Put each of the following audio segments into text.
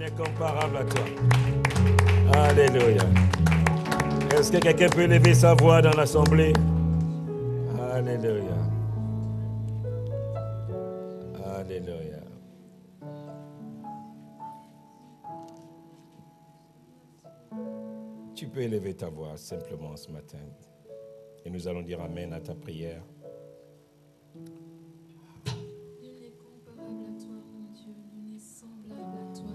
n'est comparable à toi. Alléluia. Est-ce que quelqu'un peut lever sa voix dans l'assemblée? Alléluia. Alléluia. Tu peux élever ta voix simplement ce matin. Et nous allons dire Amen à ta prière. Nul n'est comparable à toi, mon Dieu. Nul n'est semblable à toi.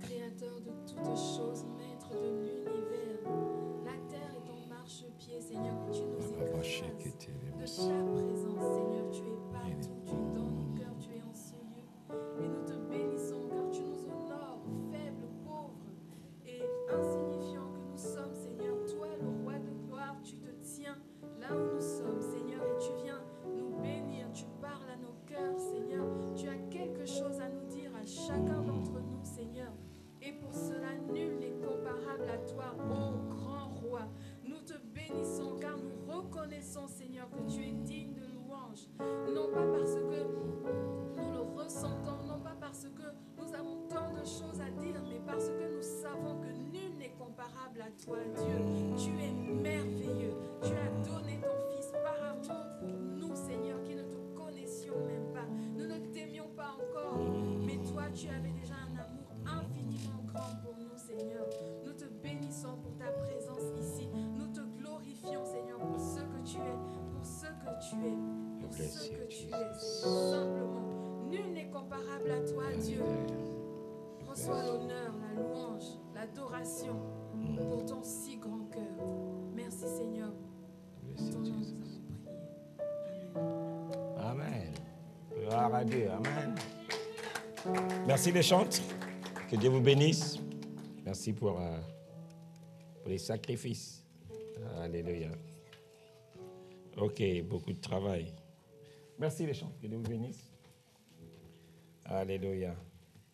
Créateur de toutes choses, maître de l'univers. La terre est ton marchepied, Seigneur, et tu nous écrases. De ta présence, Seigneur, tu es partout. Tu es dans nos cœurs, tu es en ce lieu. Et nous te bénissons, car tu nous honores, faibles, pauvres et insignifiants que nous sommes, Seigneur. Toi, le roi de gloire, tu te tiens là où nous sommes, Seigneur, et tu viens nous bénir. Tu parles à nos cœurs, Seigneur. Tu as quelque chose à nous dire à chacun d'entre nous, Seigneur. Et pour cela, nul n'est comparable à toi, ô grand roi. Nous te bénissons car nous reconnaissons, Seigneur, que tu es digne de louange. Non pas parce que nous le ressentons, non pas parce que nous avons tant de choses à dire, mais parce que nous savons que nul n'est comparable à toi, Dieu. Tu es merveilleux. Tu as donné ton Fils par amour pour nous, Seigneur, qui ne te connaissions même pas. Nous ne t'aimions pas encore, mais toi, tu avais déjà un amour infiniment grand pour nous, Seigneur. Nous te bénissons pour ta présence ici. Nous te glorifions, Seigneur, pour ce que tu es, pour ce que tu es, pour ce que tu es, Seigneur. Simplement, nul n'est comparable à toi, Dieu. Reçois l'honneur, la louange, l'adoration pour ton si grand cœur. Merci, Seigneur. En ton nom, nous avons prié. Amen. Amen. Gloire à Dieu. Amen. Merci les chantres. Que Dieu vous bénisse. Merci pour les sacrifices. Alléluia. Ok, beaucoup de travail. Merci les chantres. Que Dieu vous bénisse. Alléluia.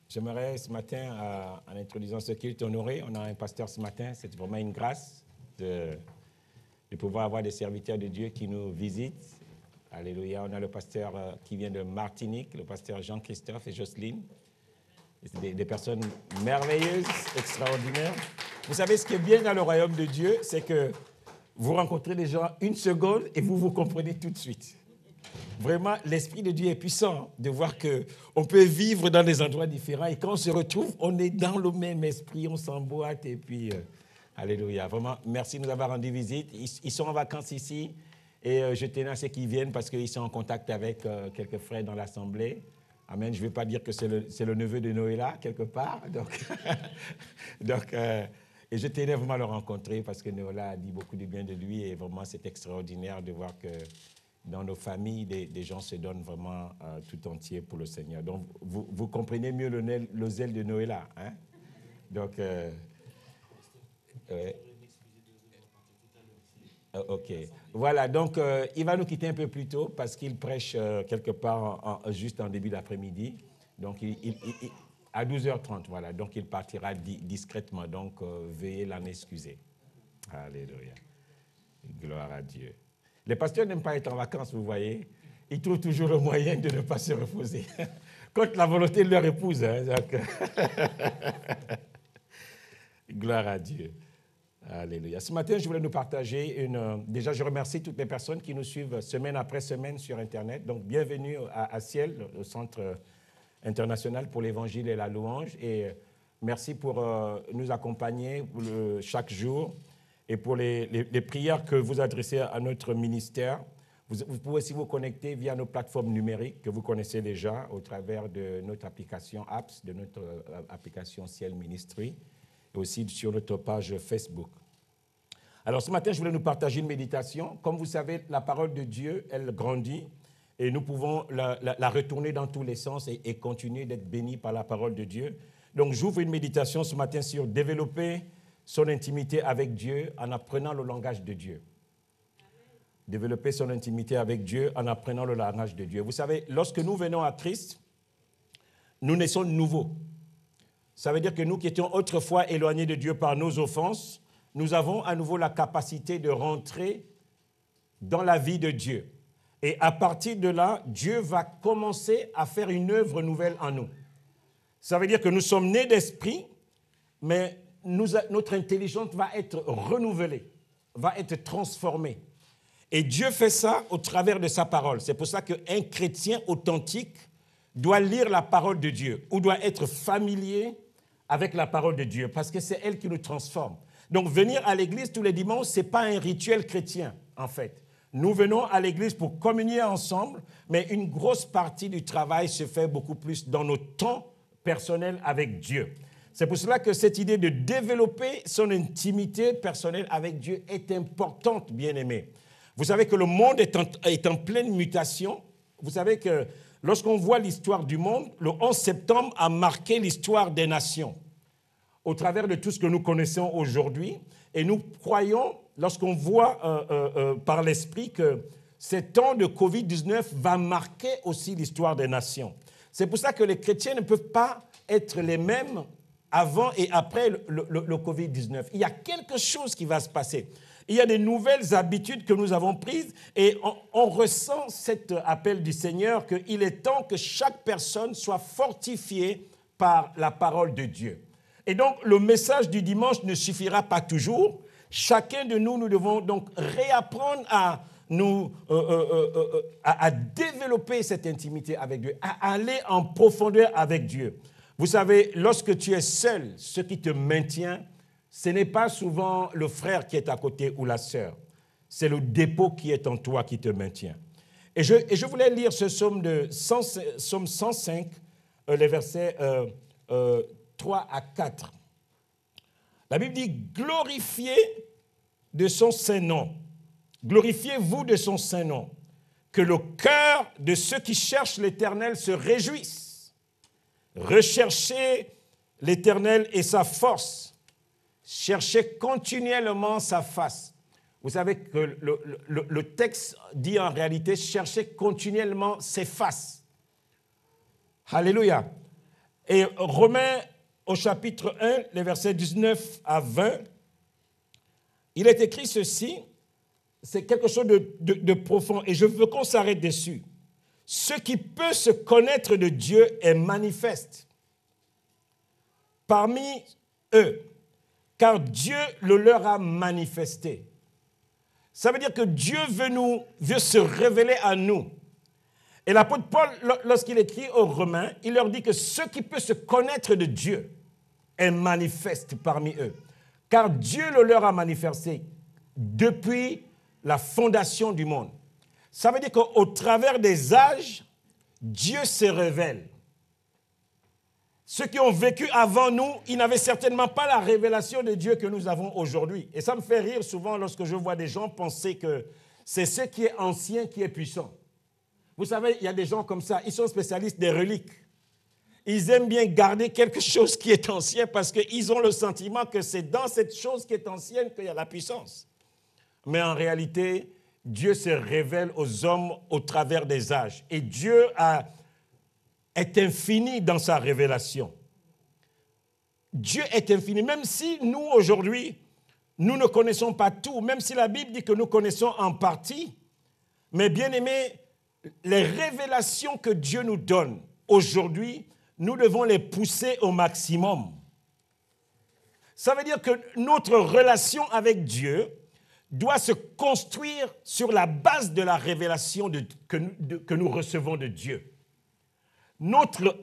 J'aimerais ce matin, en introduisant ce culte honoré, on a un pasteur ce matin, c'est vraiment une grâce de pouvoir avoir des serviteurs de Dieu qui nous visitent. Alléluia. On a le pasteur qui vient de Martinique, le pasteur Jean-Christophe et Jocelyne. C'est des personnes merveilleuses, extraordinaires. Vous savez, ce qui est bien dans le royaume de Dieu, c'est que vous rencontrez des gens une seconde et vous vous comprenez tout de suite. Vraiment, l'Esprit de Dieu est puissant de voir qu'on peut vivre dans des endroits différents et quand on se retrouve, on est dans le même esprit, on s'emboîte et puis, alléluia. Vraiment, merci de nous avoir rendu visite. Ils sont en vacances ici et je tenais à ce qu'ils viennent parce qu'ils sont en contact avec quelques frères dans l'Assemblée. Amen. Je ne vais pas dire que c'est le neveu de Noëlla, quelque part. Et je tenais vraiment à le rencontrer parce que Noëlla a dit beaucoup de bien de lui et vraiment, c'est extraordinaire de voir que dans nos familles, des gens se donnent vraiment tout entier pour le Seigneur. Donc, vous comprenez mieux le zèle de Noëlla. Hein? Donc, ok. Voilà, donc il va nous quitter un peu plus tôt parce qu'il prêche quelque part juste en début d'après-midi. Donc, à 12h30, voilà. Donc, il partira discrètement. Donc, veuillez l'en excuser. Alléluia. Gloire à Dieu. Les pasteurs n'aiment pas être en vacances, vous voyez. Ils trouvent toujours le moyen de ne pas se reposer. Contre la volonté de leur épouse. Hein, donc... Gloire à Dieu. Alléluia. Ce matin, je voulais nous partager Déjà, je remercie toutes les personnes qui nous suivent semaine après semaine sur Internet. Donc, bienvenue à Ciel, le Centre international pour l'Évangile et la louange. Et merci pour nous accompagner chaque jour. Et pour les prières que vous adressez à notre ministère, vous pouvez aussi vous connecter via nos plateformes numériques que vous connaissez déjà au travers de notre application Apps, de notre application Ciel Ministry, et aussi sur notre page Facebook. Alors ce matin, je voulais nous partager une méditation. Comme vous savez, la parole de Dieu, elle grandit et nous pouvons la retourner dans tous les sens et continuer d'être bénis par la parole de Dieu. Donc j'ouvre une méditation ce matin sur développer son intimité avec Dieu en apprenant le langage de Dieu. Développer son intimité avec Dieu en apprenant le langage de Dieu. Vous savez, lorsque nous venons à Christ, nous naissons de nouveau. Ça veut dire que nous qui étions autrefois éloignés de Dieu par nos offenses, nous avons à nouveau la capacité de rentrer dans la vie de Dieu. Et à partir de là, Dieu va commencer à faire une œuvre nouvelle en nous. Ça veut dire que nous sommes nés d'esprit, mais notre intelligence va être renouvelée, va être transformée. Et Dieu fait ça au travers de sa parole. C'est pour ça qu'un chrétien authentique doit lire la parole de Dieu ou doit être familier avec la parole de Dieu parce que c'est elle qui nous transforme. Donc venir à l'église tous les dimanches, ce n'est pas un rituel chrétien en fait. Nous venons à l'église pour communier ensemble, mais une grosse partie du travail se fait beaucoup plus dans notre temps personnel avec Dieu. C'est pour cela que cette idée de développer son intimité personnelle avec Dieu est importante, bien-aimés. Vous savez que le monde est en pleine mutation. Vous savez que lorsqu'on voit l'histoire du monde, le 11 septembre a marqué l'histoire des nations au travers de tout ce que nous connaissons aujourd'hui. Et nous croyons, lorsqu'on voit par l'esprit que ce temps de Covid-19 va marquer aussi l'histoire des nations. C'est pour ça que les chrétiens ne peuvent pas être les mêmes avant et après le Covid-19. Il y a quelque chose qui va se passer. Il y a des nouvelles habitudes que nous avons prises et on ressent cet appel du Seigneur qu'il est temps que chaque personne soit fortifiée par la parole de Dieu. Et donc, le message du dimanche ne suffira pas toujours. Chacun de nous, nous devons donc réapprendre à développer cette intimité avec Dieu, à aller en profondeur avec Dieu. Vous savez, lorsque tu es seul, ce qui te maintient, ce n'est pas souvent le frère qui est à côté ou la sœur. C'est le dépôt qui est en toi qui te maintient. Et je voulais lire ce psaume 105, les versets 3 à 4. La Bible dit « Glorifiez de son saint nom. Glorifiez-vous de son saint nom. Que le cœur de ceux qui cherchent l'Éternel se réjouisse. Recherchez l'Éternel et sa force. Cherchez continuellement sa face. » Vous savez que le texte dit en réalité « cherchez continuellement ses faces ». Alléluia. Et Romains au chapitre 1, les versets 19 à 20, il est écrit ceci, c'est quelque chose de profond et je veux qu'on s'arrête dessus. Ce qui peut se connaître de Dieu est manifeste parmi eux, car Dieu le leur a manifesté. Ça veut dire que Dieu veut se révéler à nous. Et l'apôtre Paul, lorsqu'il écrit aux Romains, il leur dit que ce qui peut se connaître de Dieu est manifeste parmi eux. Car Dieu le leur a manifesté depuis la fondation du monde. Ça veut dire qu'au travers des âges, Dieu se révèle. Ceux qui ont vécu avant nous, ils n'avaient certainement pas la révélation de Dieu que nous avons aujourd'hui. Et ça me fait rire souvent lorsque je vois des gens penser que c'est ce qui est ancien qui est puissant. Vous savez, il y a des gens comme ça, ils sont spécialistes des reliques. Ils aiment bien garder quelque chose qui est ancien parce qu'ils ont le sentiment que c'est dans cette chose qui est ancienne qu'il y a la puissance. Mais en réalité, Dieu se révèle aux hommes au travers des âges. Et Dieu est infini dans sa révélation. Dieu est infini. Même si nous, aujourd'hui, nous ne connaissons pas tout, même si la Bible dit que nous connaissons en partie, mais bien aimés, les révélations que Dieu nous donne aujourd'hui, nous devons les pousser au maximum. Ça veut dire que notre relation avec Dieu doit se construire sur la base de la révélation que nous recevons de Dieu. Notre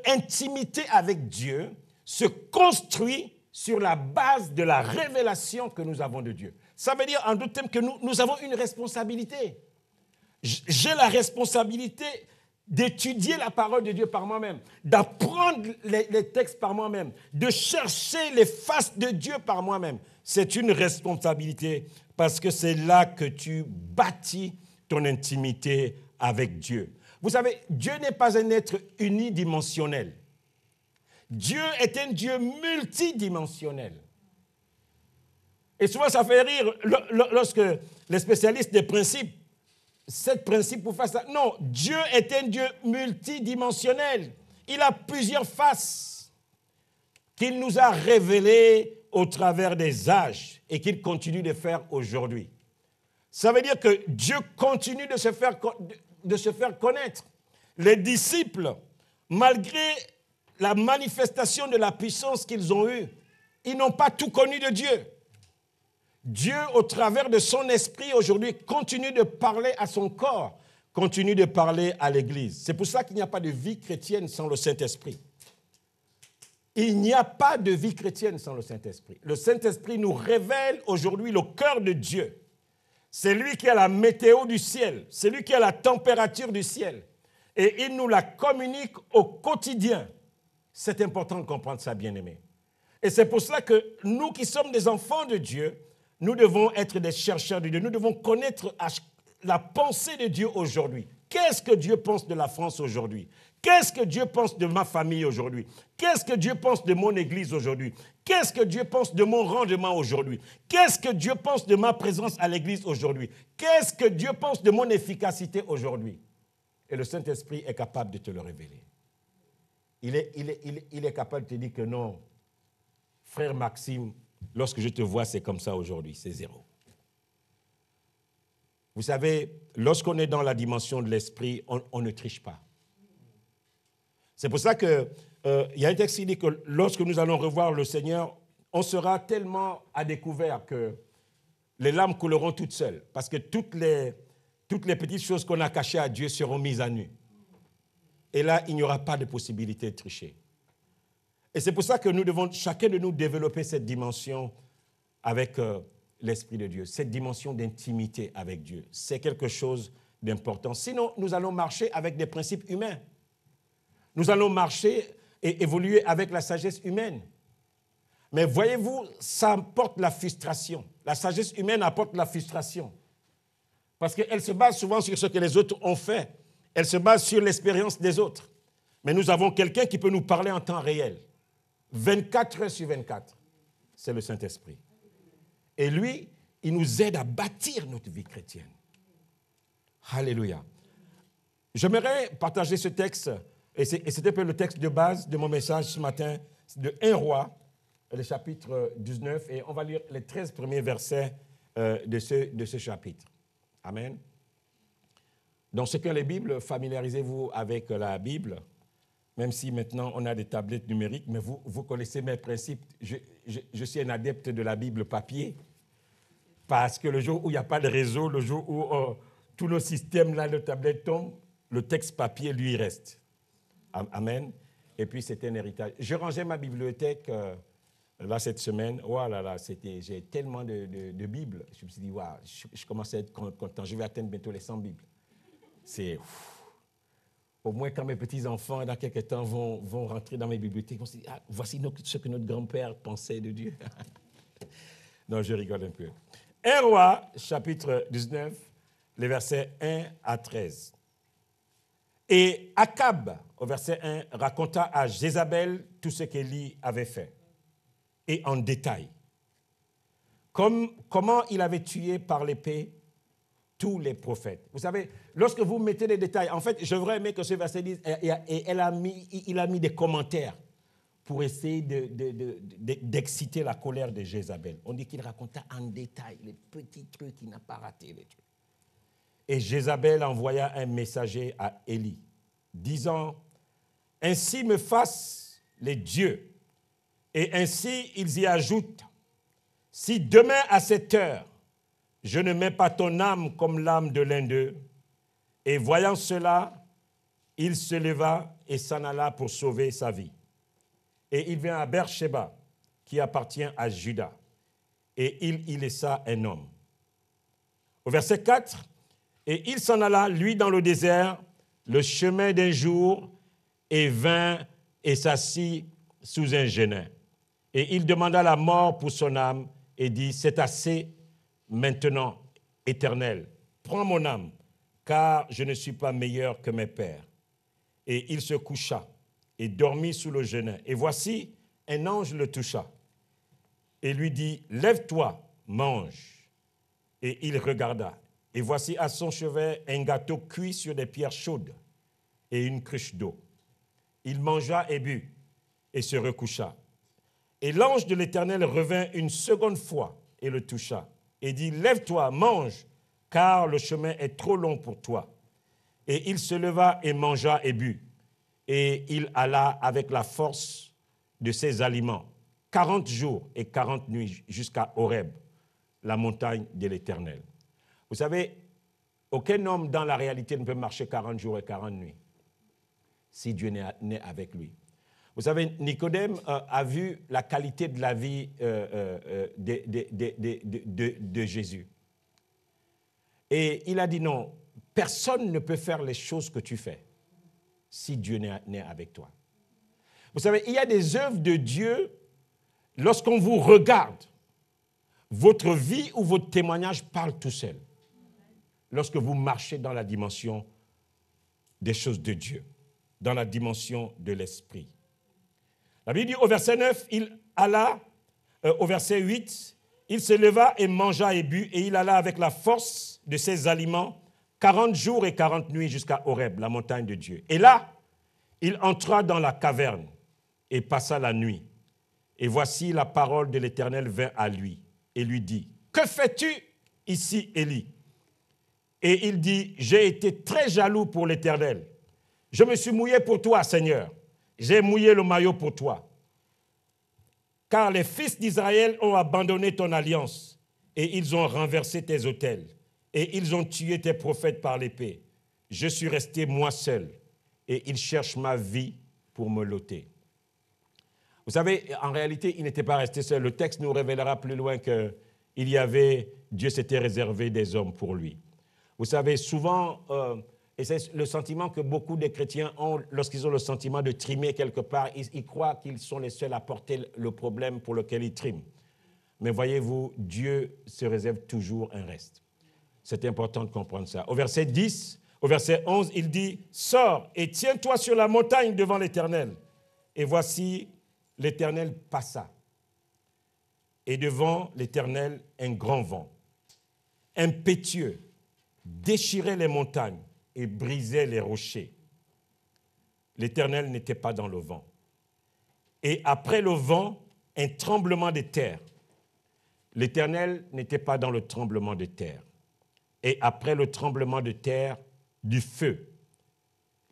intimité avec Dieu se construit sur la base de la révélation que nous avons de Dieu. Ça veut dire en d'autres termes que nous avons une responsabilité. J'ai la responsabilité d'étudier la parole de Dieu par moi-même, d'apprendre les textes par moi-même, de chercher les faces de Dieu par moi-même. C'est une responsabilité parce que c'est là que tu bâtis ton intimité avec Dieu. Vous savez, Dieu n'est pas un être unidimensionnel. Dieu est un Dieu multidimensionnel. Et souvent, ça fait rire lorsque les spécialistes des principes, 7 principes pour faire ça. Non, Dieu est un Dieu multidimensionnel. Il a plusieurs faces qu'il nous a révélées au travers des âges et qu'il continue de faire aujourd'hui. Ça veut dire que Dieu continue de se faire connaître. Les disciples, malgré la manifestation de la puissance qu'ils ont eue, ils n'ont pas tout connu de Dieu. Dieu, au travers de son esprit, aujourd'hui, continue de parler à son corps, continue de parler à l'Église. C'est pour ça qu'il n'y a pas de vie chrétienne sans le Saint-Esprit. Il n'y a pas de vie chrétienne sans le Saint-Esprit. Le Saint-Esprit nous révèle aujourd'hui le cœur de Dieu. C'est lui qui a la météo du ciel, c'est lui qui a la température du ciel. Et il nous la communique au quotidien. C'est important de comprendre ça, bien-aimés. Et c'est pour cela que nous qui sommes des enfants de Dieu, nous devons être des chercheurs de Dieu. Nous devons connaître la pensée de Dieu aujourd'hui. Qu'est-ce que Dieu pense de la France aujourd'hui? Qu'est-ce que Dieu pense de ma famille aujourd'hui? Qu'est-ce que Dieu pense de mon église aujourd'hui? Qu'est-ce que Dieu pense de mon rendement aujourd'hui? Qu'est-ce que Dieu pense de ma présence à l'église aujourd'hui? Qu'est-ce que Dieu pense de mon efficacité aujourd'hui? Et le Saint-Esprit est capable de te le révéler. Il est capable de te dire que non, frère Maxime, lorsque je te vois, c'est comme ça aujourd'hui, c'est zéro. Vous savez, lorsqu'on est dans la dimension de l'esprit, on ne triche pas. C'est pour ça qu'il y a un texte qui dit que lorsque nous allons revoir le Seigneur, on sera tellement à découvert que les larmes couleront toutes seules. Parce que toutes les petites choses qu'on a cachées à Dieu seront mises à nu. Et là, il n'y aura pas de possibilité de tricher. Et c'est pour ça que nous devons, chacun de nous, développer cette dimension avec l'Esprit de Dieu, cette dimension d'intimité avec Dieu. C'est quelque chose d'important. Sinon, nous allons marcher avec des principes humains. Nous allons marcher et évoluer avec la sagesse humaine. Mais voyez-vous, ça apporte la frustration. La sagesse humaine apporte la frustration. Parce qu'elle se base souvent sur ce que les autres ont fait. Elle se base sur l'expérience des autres. Mais nous avons quelqu'un qui peut nous parler en temps réel. 24 heures sur 24. C'est le Saint-Esprit. Et lui, il nous aide à bâtir notre vie chrétienne. Alléluia. J'aimerais partager ce texte, et c'était un peu le texte de base de mon message ce matin, de 1 Roi, le chapitre 19, et on va lire les 13 premiers versets de ce chapitre. Amen. Dans ce que les Bibles, familiarisez-vous avec la Bible, même si maintenant on a des tablettes numériques, mais vous connaissez mes principes. Je suis un adepte de la Bible papier, parce que le jour où il n'y a pas de réseau, le jour où tous nos systèmes, là, de tablettes tombent, le texte papier, lui, reste. Amen. Et puis, c'est un héritage. Je rangeais ma bibliothèque là cette semaine. Oh là là, j'ai tellement de Bibles. Je me suis dit, wow, je commence à être content. Je vais atteindre bientôt les 100 Bibles. C'est... Au moins, quand mes petits-enfants, dans quelques temps, vont rentrer dans mes bibliothèques, ils vont se dire, ah, voici ce que notre grand-père pensait de Dieu. Non, je rigole un peu. 1 Roi, chapitre 19, les versets 1 à 13. Et Akab, au verset 1, raconta à Jézabel tout ce qu'Élie avait fait, et en détail. Comment il avait tué par l'épée tous les prophètes. Vous savez, lorsque vous mettez les détails, en fait, j'aurais aimé que ce verset dise, et il a mis des commentaires pour essayer d'exciter la colère de Jézabel. On dit qu'il raconta en détail les petits trucs qu'il n'a pas ratés. Les trucs. Et Jézabel envoya un messager à Élie, disant, « Ainsi me fassent les dieux, et ainsi ils y ajoutent, si demain à cette heure, je ne mets pas ton âme comme l'âme de l'un d'eux. » Et voyant cela, il se leva et s'en alla pour sauver sa vie. Et il vint à Beersheba, qui appartient à Juda, et il y laissa un homme. Au verset 4, et il s'en alla, lui, dans le désert, le chemin d'un jour, et vint et s'assit sous un genin. Et il demanda la mort pour son âme, et dit, c'est assez maintenant, Éternel, prends mon âme, car je ne suis pas meilleur que mes pères. Et il se coucha et dormit sous le genin. Et voici, un ange le toucha et lui dit, lève-toi, mange. Et il regarda. Et voici à son chevet un gâteau cuit sur des pierres chaudes et une cruche d'eau. Il mangea et but et se recoucha. Et l'ange de l'Éternel revint une seconde fois et le toucha. Et dit, lève-toi, mange, car le chemin est trop long pour toi. Et il se leva et mangea et but. et il alla avec la force de ses aliments 40 jours et 40 nuits jusqu'à Horeb, la montagne de l'Éternel. Vous savez, aucun homme dans la réalité ne peut marcher 40 jours et 40 nuits si Dieu n'est avec lui. Vous savez, Nicodème a vu la qualité de la vie de Jésus. Et il a dit non, personne ne peut faire les choses que tu fais si Dieu n'est avec toi. Vous savez, il y a des œuvres de Dieu, lorsqu'on vous regarde, votre vie ou votre témoignage parle tout seul. Lorsque vous marchez dans la dimension des choses de Dieu, dans la dimension de l'esprit. La Bible dit au verset 9, il alla, au verset 8, il se leva et mangea et but, et il alla avec la force de ses aliments 40 jours et 40 nuits jusqu'à Horeb, la montagne de Dieu. Et là, il entra dans la caverne et passa la nuit. Et voici la parole de l'Éternel vint à lui et lui dit, « Que fais-tu ici, Élie ?» Et il dit, « J'ai été très jaloux pour l'Éternel. Je me suis mouillé pour toi, Seigneur. J'ai mouillé le maillot pour toi. Car les fils d'Israël ont abandonné ton alliance et ils ont renversé tes autels et ils ont tué tes prophètes par l'épée. Je suis resté moi seul et ils cherchent ma vie pour me l'ôter. » Vous savez, en réalité, il n'était pas resté seul. Le texte nous révélera plus loin que Dieu s'était réservé des hommes pour lui. Vous savez, souvent, et c'est le sentiment que beaucoup de chrétiens ont lorsqu'ils ont le sentiment de trimer quelque part, ils croient qu'ils sont les seuls à porter le problème pour lequel ils triment. Mais voyez-vous, Dieu se réserve toujours un reste. C'est important de comprendre ça. Au verset 10, au verset 11, il dit, « Sors et tiens-toi sur la montagne devant l'Éternel. » Et voici, l'Éternel passa. Et devant l'Éternel, un grand vent, impétueux, déchirait les montagnes et brisait les rochers. L'Éternel n'était pas dans le vent. Et après le vent, un tremblement de terre. L'Éternel n'était pas dans le tremblement de terre. Et après le tremblement de terre, du feu.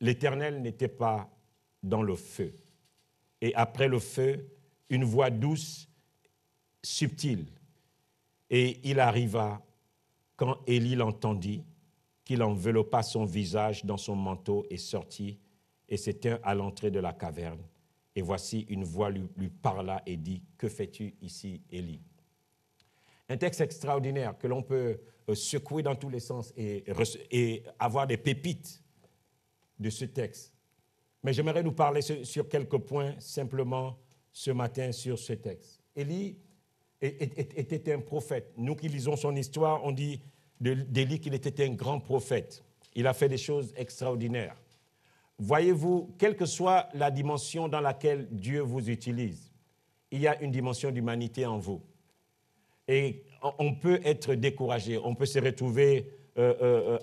L'Éternel n'était pas dans le feu. Et après le feu, une voix douce, subtile. Et il arriva, quand Élie l'entendit, qu'il enveloppa son visage dans son manteau et sortit et s'étint à l'entrée de la caverne. Et voici une voix lui parla et dit, « Que fais-tu ici, Élie ?» Un texte extraordinaire que l'on peut secouer dans tous les sens et avoir des pépites de ce texte. Mais j'aimerais nous parler sur quelques points simplement ce matin sur ce texte. Élie était un prophète. Nous qui lisons son histoire, on dit d'Élie qu'il était un grand prophète. Il a fait des choses extraordinaires. Voyez-vous, quelle que soit la dimension dans laquelle Dieu vous utilise, il y a une dimension d'humanité en vous. Et on peut être découragé, on peut se retrouver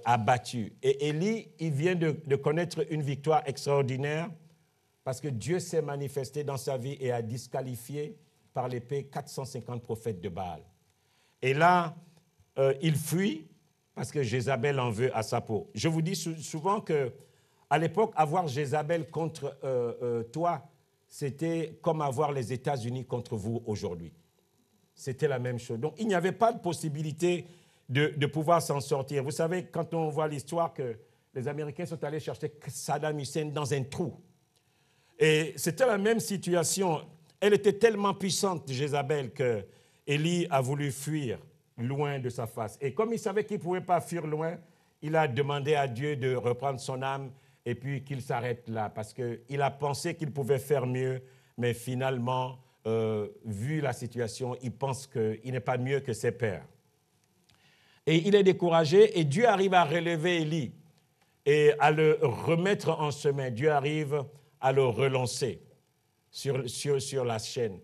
abattu. Et Élie, il vient de connaître une victoire extraordinaire parce que Dieu s'est manifesté dans sa vie et a disqualifié par l'épée 450 prophètes de Baal. Et là, il fuit parce que Jézabel en veut à sa peau. Je vous dis souvent qu'à l'époque, avoir Jézabel contre toi, c'était comme avoir les États-Unis contre vous aujourd'hui. C'était la même chose. Donc, il n'y avait pas de possibilité de pouvoir s'en sortir. Vous savez, quand on voit l'histoire que les Américains sont allés chercher Saddam Hussein dans un trou. Et c'était la même situation. Elle était tellement puissante, Jézabel, que Élie a voulu fuir loin de sa face. Et comme il savait qu'il ne pouvait pas fuir loin, il a demandé à Dieu de reprendre son âme et puis qu'il s'arrête là, parce qu'il a pensé qu'il pouvait faire mieux, mais finalement, vu la situation, il pense qu'il n'est pas mieux que ses pères. Et il est découragé, et Dieu arrive à relever Élie et à le remettre en chemin. Dieu arrive à le relancer sur la scène.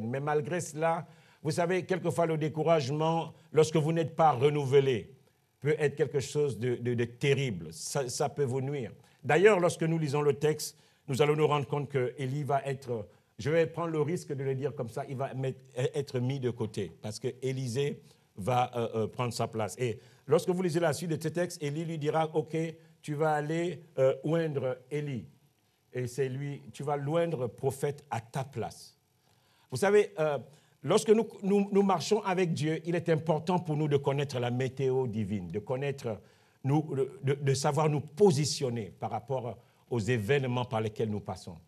Mais malgré cela, vous savez, quelquefois le découragement, lorsque vous n'êtes pas renouvelé, peut être quelque chose de terrible. Ça peut vous nuire. D'ailleurs, lorsque nous lisons le texte, nous allons nous rendre compte qu'Élie va être, je vais prendre le risque de le dire comme ça, il va être mis de côté, parce qu'Élisée va prendre sa place. Et lorsque vous lisez la suite de ce texte, Élie lui dira, « Ok, tu vas aller oindre Élie. » et c'est lui, tu vas loindre prophète à ta place. Vous savez, lorsque nous marchons avec Dieu, il est important pour nous de connaître la météo divine, de connaître, de savoir nous positionner par rapport aux événements par lesquels nous passons.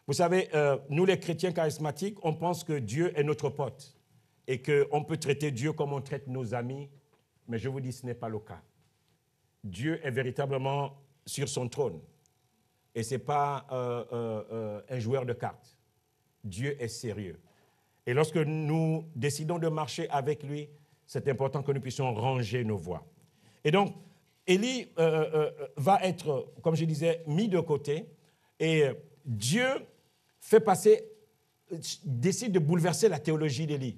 Vous savez, nous les chrétiens charismatiques, on pense que Dieu est notre pote et qu'on peut traiter Dieu comme on traite nos amis, mais je vous dis, ce n'est pas le cas. Dieu est véritablement sur son trône et ce n'est pas un joueur de cartes. Dieu est sérieux. Et lorsque nous décidons de marcher avec lui, c'est important que nous puissions ranger nos voies. Et donc, Élie va être, comme je disais, mis de côté et Dieu décide de bouleverser la théologie d'Élie.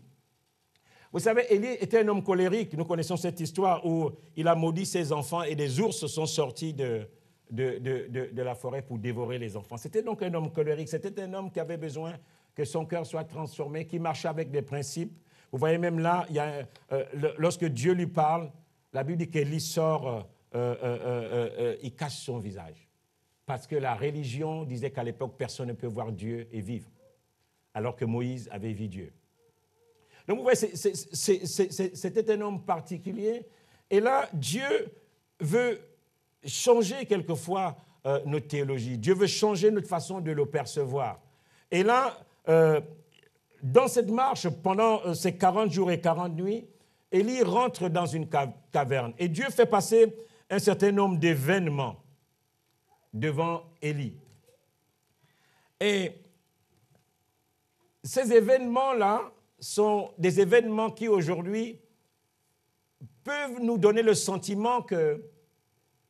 Vous savez, Élie était un homme colérique. Nous connaissons cette histoire où il a maudit ses enfants et des ours sont sortis de la forêt pour dévorer les enfants. C'était donc un homme colérique. C'était un homme qui avait besoin que son cœur soit transformé, qui marchait avec des principes. Vous voyez même là, lorsque Dieu lui parle, la Bible dit qu'Élie sort, il cache son visage. Parce que la religion disait qu'à l'époque, personne ne peut voir Dieu et vivre, alors que Moïse avait vu Dieu. Donc, vous voyez, c'était un homme particulier. Et là, Dieu veut changer quelquefois notre théologie. Dieu veut changer notre façon de le percevoir. Et là, dans cette marche, pendant ces 40 jours et 40 nuits, Élie rentre dans une caverne. Et Dieu fait passer un certain nombre d'événements devant Élie. Et ces événements-là sont des événements qui, aujourd'hui, peuvent nous donner le sentiment que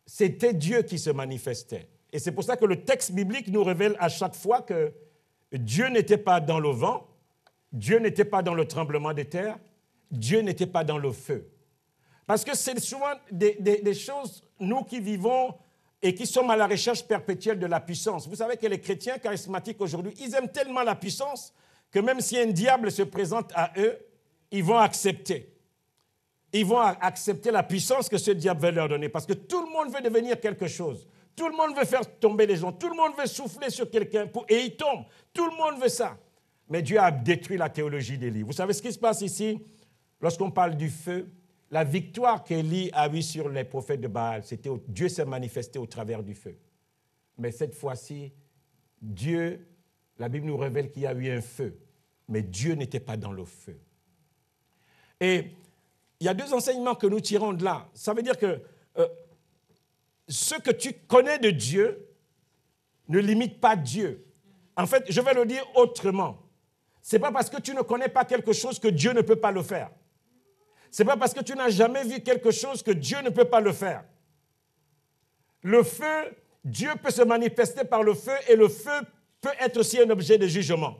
c'était Dieu qui se manifestait. Et c'est pour ça que le texte biblique nous révèle à chaque fois que Dieu n'était pas dans le vent, Dieu n'était pas dans le tremblement des terres, Dieu n'était pas dans le feu. Parce que c'est souvent des choses, nous qui vivons et qui sommes à la recherche perpétuelle de la puissance. Vous savez que les chrétiens charismatiques aujourd'hui, ils aiment tellement la puissance que même si un diable se présente à eux, ils vont accepter. Ils vont accepter la puissance que ce diable va leur donner parce que tout le monde veut devenir quelque chose. Tout le monde veut faire tomber les gens. Tout le monde veut souffler sur quelqu'un et il tombe. Tout le monde veut ça. Mais Dieu a détruit la théologie d'Élie. Vous savez ce qui se passe ici? Lorsqu'on parle du feu, la victoire qu'Élie a eue sur les prophètes de Baal, Dieu s'est manifesté au travers du feu. Mais cette fois-ci, Dieu, la Bible nous révèle qu'il y a eu un feu. Mais Dieu n'était pas dans le feu. Et il y a deux enseignements que nous tirons de là. Ça veut dire que ce que tu connais de Dieu ne limite pas Dieu. En fait, je vais le dire autrement. Ce n'est pas parce que tu ne connais pas quelque chose que Dieu ne peut pas le faire. Ce n'est pas parce que tu n'as jamais vu quelque chose que Dieu ne peut pas le faire. Le feu, Dieu peut se manifester par le feu et le feu peut être aussi un objet de jugement.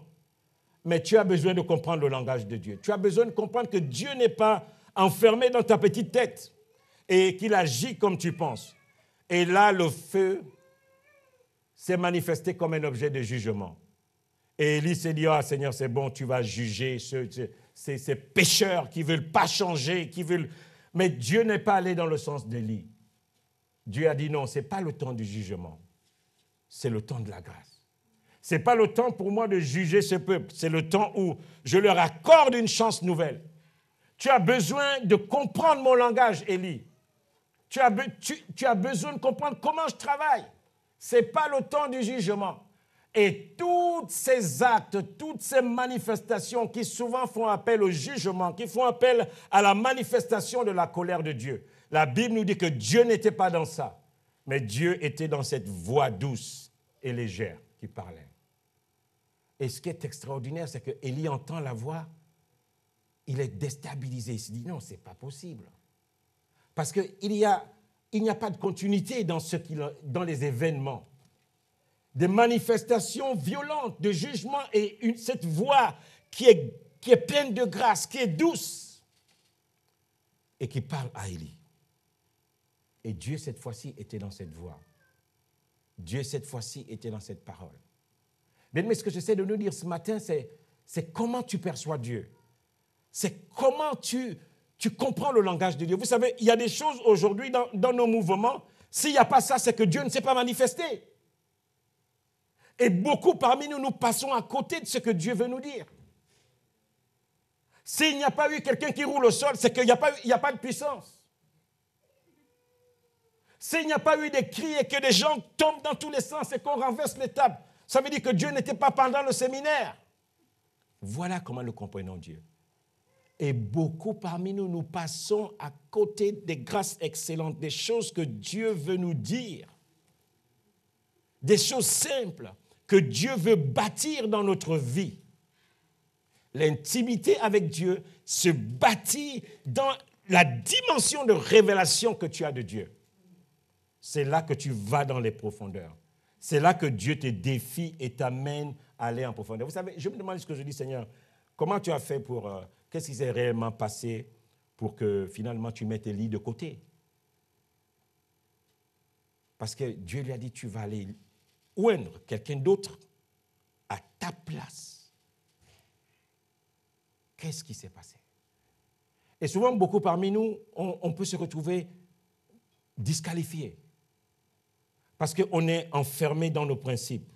Mais tu as besoin de comprendre le langage de Dieu. Tu as besoin de comprendre que Dieu n'est pas enfermé dans ta petite tête et qu'il agit comme tu penses. Et là, le feu s'est manifesté comme un objet de jugement. Et Élie s'est dit, « Ah, Seigneur, c'est bon, tu vas juger ces pécheurs qui ne veulent pas changer, qui veulent... » Mais Dieu n'est pas allé dans le sens d'Élie. Dieu a dit, non, ce n'est pas le temps du jugement. C'est le temps de la grâce. Ce n'est pas le temps pour moi de juger ce peuple. C'est le temps où je leur accorde une chance nouvelle. Tu as besoin de comprendre mon langage, Élie. Tu as besoin de comprendre comment je travaille. Ce n'est pas le temps du jugement. Et tous ces actes, toutes ces manifestations qui souvent font appel au jugement, qui font appel à la manifestation de la colère de Dieu. La Bible nous dit que Dieu n'était pas dans ça, mais Dieu était dans cette voix douce et légère qui parlait. Et ce qui est extraordinaire, c'est que Élie entend la voix, il est déstabilisé, il se dit non, ce n'est pas possible. Parce qu'il n'y a pas de continuité dans les événements. Des manifestations violentes de jugement et cette voix qui est pleine de grâce, qui est douce et qui parle à Élie. Et Dieu, cette fois-ci, était dans cette voix. Dieu, cette fois-ci, était dans cette parole. Mais ce que j'essaie de nous dire ce matin, c'est comment tu perçois Dieu. C'est comment tu comprends le langage de Dieu. Vous savez, il y a des choses aujourd'hui dans nos mouvements, s'il n'y a pas ça, c'est que Dieu ne s'est pas manifesté. Et beaucoup parmi nous, nous passons à côté de ce que Dieu veut nous dire. S'il n'y a pas eu quelqu'un qui roule au sol, c'est qu'il n'y a pas de puissance. S'il n'y a pas eu des cris et que des gens tombent dans tous les sens et qu'on renverse les tables, ça veut dire que Dieu n'était pas pendant le séminaire. Voilà comment nous comprenons Dieu. Et beaucoup parmi nous, nous passons à côté des grâces excellentes, des choses que Dieu veut nous dire, des choses simples que Dieu veut bâtir dans notre vie. L'intimité avec Dieu se bâtit dans la dimension de révélation que tu as de Dieu. C'est là que tu vas dans les profondeurs. C'est là que Dieu te défie et t'amène à aller en profondeur. Vous savez, je me demande ce que je dis, Seigneur, comment tu as fait pour... qu'est-ce qui s'est réellement passé pour que finalement tu mettes tes lits de côté? Parce que Dieu lui a dit, tu vas aller oindre quelqu'un d'autre à ta place. Qu'est-ce qui s'est passé? Et souvent, beaucoup parmi nous, on peut se retrouver disqualifiés. Parce qu'on est enfermé dans nos principes.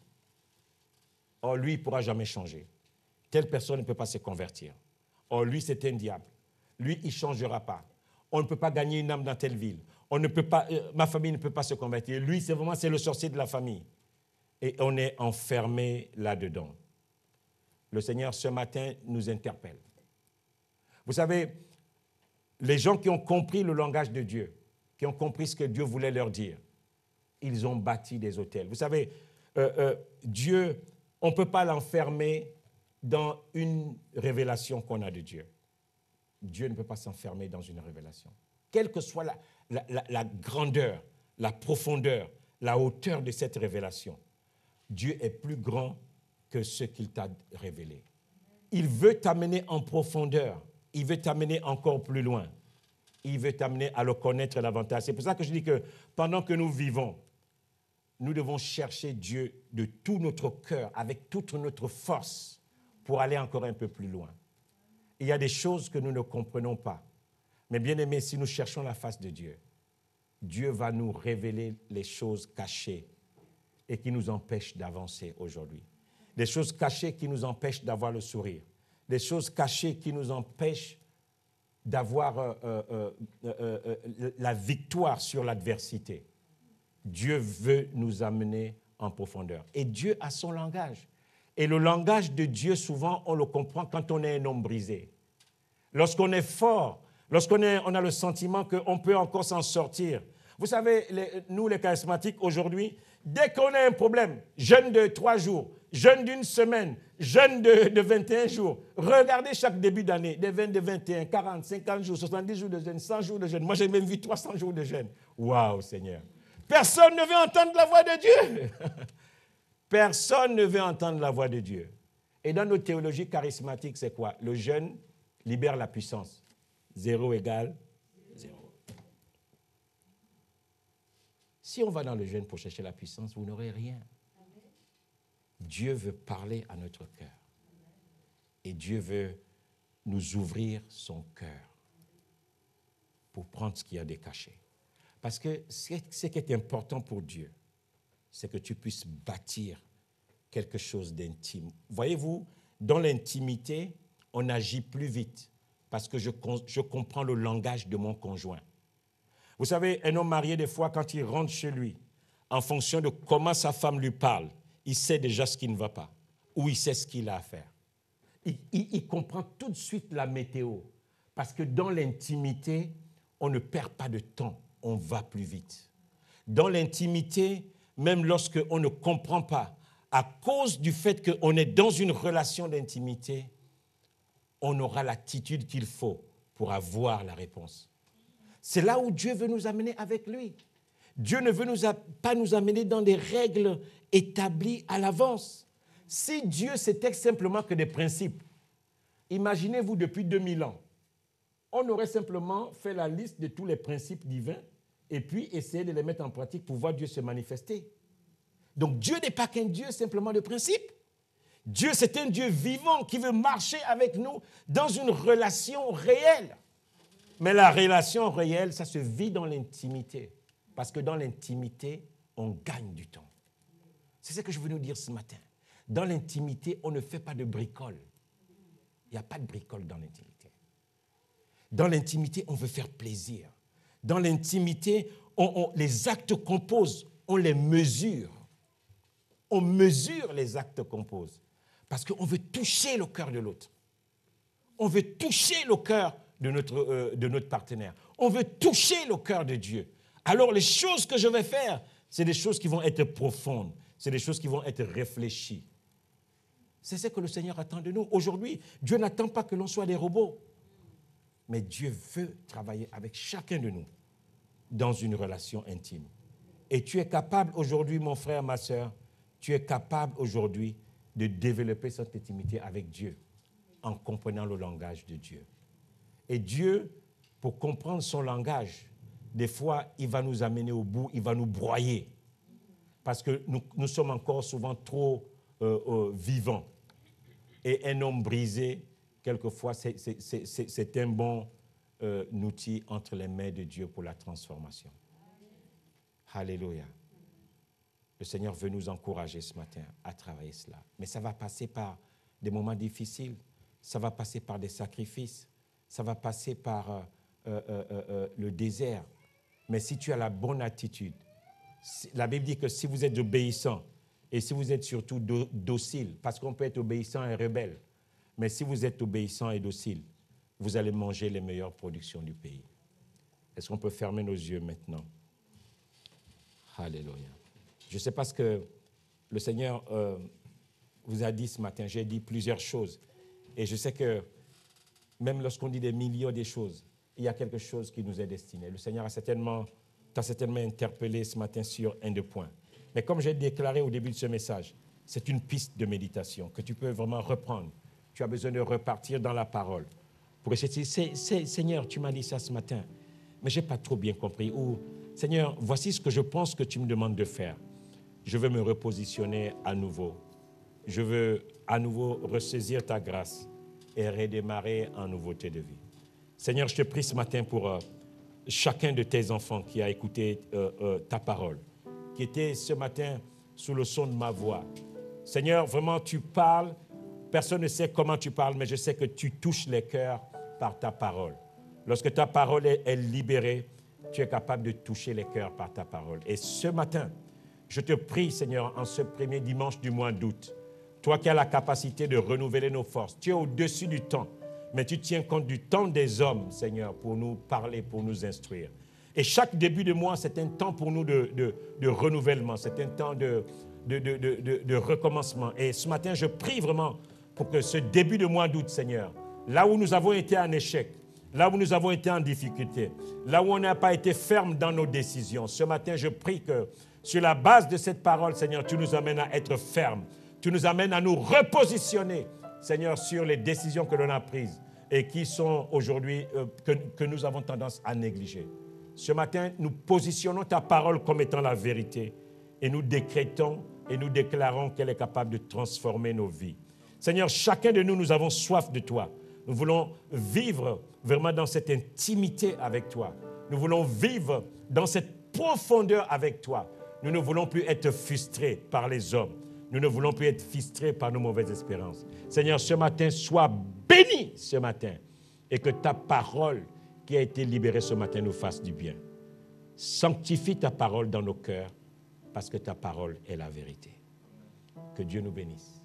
Oh, lui, il ne pourra jamais changer. Telle personne ne peut pas se convertir. Oh, lui, c'est un diable. Lui, il ne changera pas. On ne peut pas gagner une âme dans telle ville. On ne peut pas, ma famille ne peut pas se convertir. Lui, c'est le sorcier de la famille. Et on est enfermé là-dedans. Le Seigneur, ce matin, nous interpelle. Vous savez, les gens qui ont compris le langage de Dieu, qui ont compris ce que Dieu voulait leur dire, ils ont bâti des autels. Vous savez, Dieu, on ne peut pas l'enfermer dans une révélation qu'on a de Dieu. Dieu ne peut pas s'enfermer dans une révélation. Quelle que soit la grandeur, la profondeur, la hauteur de cette révélation, Dieu est plus grand que ce qu'il t'a révélé. Il veut t'amener en profondeur. Il veut t'amener encore plus loin. Il veut t'amener à le connaître davantage. C'est pour ça que je dis que pendant que nous vivons, nous devons chercher Dieu de tout notre cœur, avec toute notre force, pour aller encore un peu plus loin. Il y a des choses que nous ne comprenons pas. Mais bien aimé, si nous cherchons la face de Dieu, Dieu va nous révéler les choses cachées et qui nous empêchent d'avancer aujourd'hui. Des choses cachées qui nous empêchent d'avoir le sourire. Des choses cachées qui nous empêchent d'avoir la victoire sur l'adversité. Dieu veut nous amener en profondeur. Et Dieu a son langage. Et le langage de Dieu, souvent, on le comprend quand on est un homme brisé. Lorsqu'on est fort, lorsqu'on a le sentiment qu'on peut encore s'en sortir. Vous savez, nous les charismatiques, aujourd'hui, dès qu'on a un problème, jeûne de 3 jours, jeûne d'une semaine, jeûne de 21 jours, regardez chaque début d'année, des 20, de 21, 40, 50 jours, 70 jours de jeûne, 100 jours de jeûne. Moi, j'ai même vu 300 jours de jeûne. Waouh, Seigneur. Personne ne veut entendre la voix de Dieu. Personne ne veut entendre la voix de Dieu. Et dans nos théologies charismatiques, c'est quoi? Le jeûne libère la puissance. 0 égale 0. Si on va dans le jeûne pour chercher la puissance, vous n'aurez rien. Dieu veut parler à notre cœur. Et Dieu veut nous ouvrir son cœur pour prendre ce qu'il y a de caché. Parce que ce qui est important pour Dieu, c'est que tu puisses bâtir quelque chose d'intime. Voyez-vous, dans l'intimité, on agit plus vite parce que je comprends le langage de mon conjoint. Vous savez, un homme marié, des fois, quand il rentre chez lui, en fonction de comment sa femme lui parle, il sait déjà ce qui ne va pas ou il sait ce qu'il a à faire. Il comprend tout de suite la météo parce que dans l'intimité, on ne perd pas de temps, on va plus vite. Dans l'intimité, même lorsqu'on ne comprend pas, à cause du fait qu'on est dans une relation d'intimité, on aura l'attitude qu'il faut pour avoir la réponse. C'est là où Dieu veut nous amener avec lui. Dieu ne veut pas nous amener dans des règles établies à l'avance. Si Dieu, c'était simplement que des principes, imaginez-vous depuis 2000 ans, on aurait simplement fait la liste de tous les principes divins et puis essayer de les mettre en pratique pour voir Dieu se manifester. Donc Dieu n'est pas qu'un Dieu simplement de principes. Dieu, c'est un Dieu vivant qui veut marcher avec nous dans une relation réelle. Mais la relation réelle, ça se vit dans l'intimité. Parce que dans l'intimité, on gagne du temps. C'est ce que je veux nous dire ce matin. Dans l'intimité, on ne fait pas de bricole. Il n'y a pas de bricole dans l'intimité. Dans l'intimité, on veut faire plaisir. Dans l'intimité, les actes qu'on pose, on les mesure. On mesure les actes qu'on pose. Parce qu'on veut toucher le cœur de l'autre. On veut toucher le cœur de notre partenaire. On veut toucher le cœur de Dieu. Alors les choses que je vais faire, c'est des choses qui vont être profondes. C'est des choses qui vont être réfléchies. C'est ce que le Seigneur attend de nous. Aujourd'hui, Dieu n'attend pas que l'on soit des robots. Mais Dieu veut travailler avec chacun de nous dans une relation intime. Et tu es capable aujourd'hui, mon frère, ma soeur, tu es capable aujourd'hui de développer cette intimité avec Dieu en comprenant le langage de Dieu. Et Dieu, pour comprendre son langage, des fois, il va nous amener au bout, il va nous broyer. Parce que nous sommes encore souvent trop vivants. Et un homme brisé, quelquefois, c'est un bon outil entre les mains de Dieu pour la transformation. Alléluia. Le Seigneur veut nous encourager ce matin à travailler cela. Mais ça va passer par des moments difficiles, ça va passer par des sacrifices, ça va passer par le désert. Mais si tu as la bonne attitude, la Bible dit que si vous êtes obéissant, et si vous êtes surtout docile, parce qu'on peut être obéissant et rebelle, mais si vous êtes obéissant et docile, vous allez manger les meilleures productions du pays. Est-ce qu'on peut fermer nos yeux maintenant? Alléluia. Je ne sais pas ce que le Seigneur vous a dit ce matin. J'ai dit plusieurs choses. Et je sais que même lorsqu'on dit des millions de choses, il y a quelque chose qui nous est destiné. Le Seigneur t'a certainement interpellé ce matin sur un des points. Mais comme j'ai déclaré au début de ce message, c'est une piste de méditation que tu peux vraiment reprendre. Tu as besoin de repartir dans la parole. Pour essayer de dire, Seigneur, tu m'as dit ça ce matin, mais je n'ai pas trop bien compris. Ou, Seigneur, voici ce que je pense que tu me demandes de faire. Je veux me repositionner à nouveau. Je veux à nouveau ressaisir ta grâce et redémarrer en nouveauté de vie. Seigneur, je te prie ce matin pour chacun de tes enfants qui a écouté ta parole, qui était ce matin sous le son de ma voix. Seigneur, vraiment, tu parles. Personne ne sait comment tu parles, mais je sais que tu touches les cœurs par ta parole. Lorsque ta parole est libérée, tu es capable de toucher les cœurs par ta parole. Et ce matin, je te prie, Seigneur, en ce premier dimanche du mois d'août, toi qui as la capacité de renouveler nos forces, tu es au-dessus du temps, mais tu tiens compte du temps des hommes, Seigneur, pour nous parler, pour nous instruire. Et chaque début de mois, c'est un temps pour nous de renouvellement, c'est un temps de recommencement. Et ce matin, je prie vraiment pour que ce début de mois d'août, Seigneur, là où nous avons été en échec, là où nous avons été en difficulté, là où on n'a pas été ferme dans nos décisions, ce matin, je prie que sur la base de cette parole, Seigneur, tu nous amènes à être fermes, tu nous amènes à nous repositionner, Seigneur, sur les décisions que l'on a prises et qui sont aujourd'hui, que nous avons tendance à négliger. Ce matin, nous positionnons ta parole comme étant la vérité et nous décrétons et nous déclarons qu'elle est capable de transformer nos vies. Seigneur, chacun de nous, nous avons soif de toi. Nous voulons vivre vraiment dans cette intimité avec toi. Nous voulons vivre dans cette profondeur avec toi. Nous ne voulons plus être frustrés par les hommes. Nous ne voulons plus être frustrés par nos mauvaises espérances. Seigneur, ce matin, sois béni ce matin et que ta parole qui a été libérée ce matin nous fasse du bien. Sanctifie ta parole dans nos cœurs parce que ta parole est la vérité. Que Dieu nous bénisse.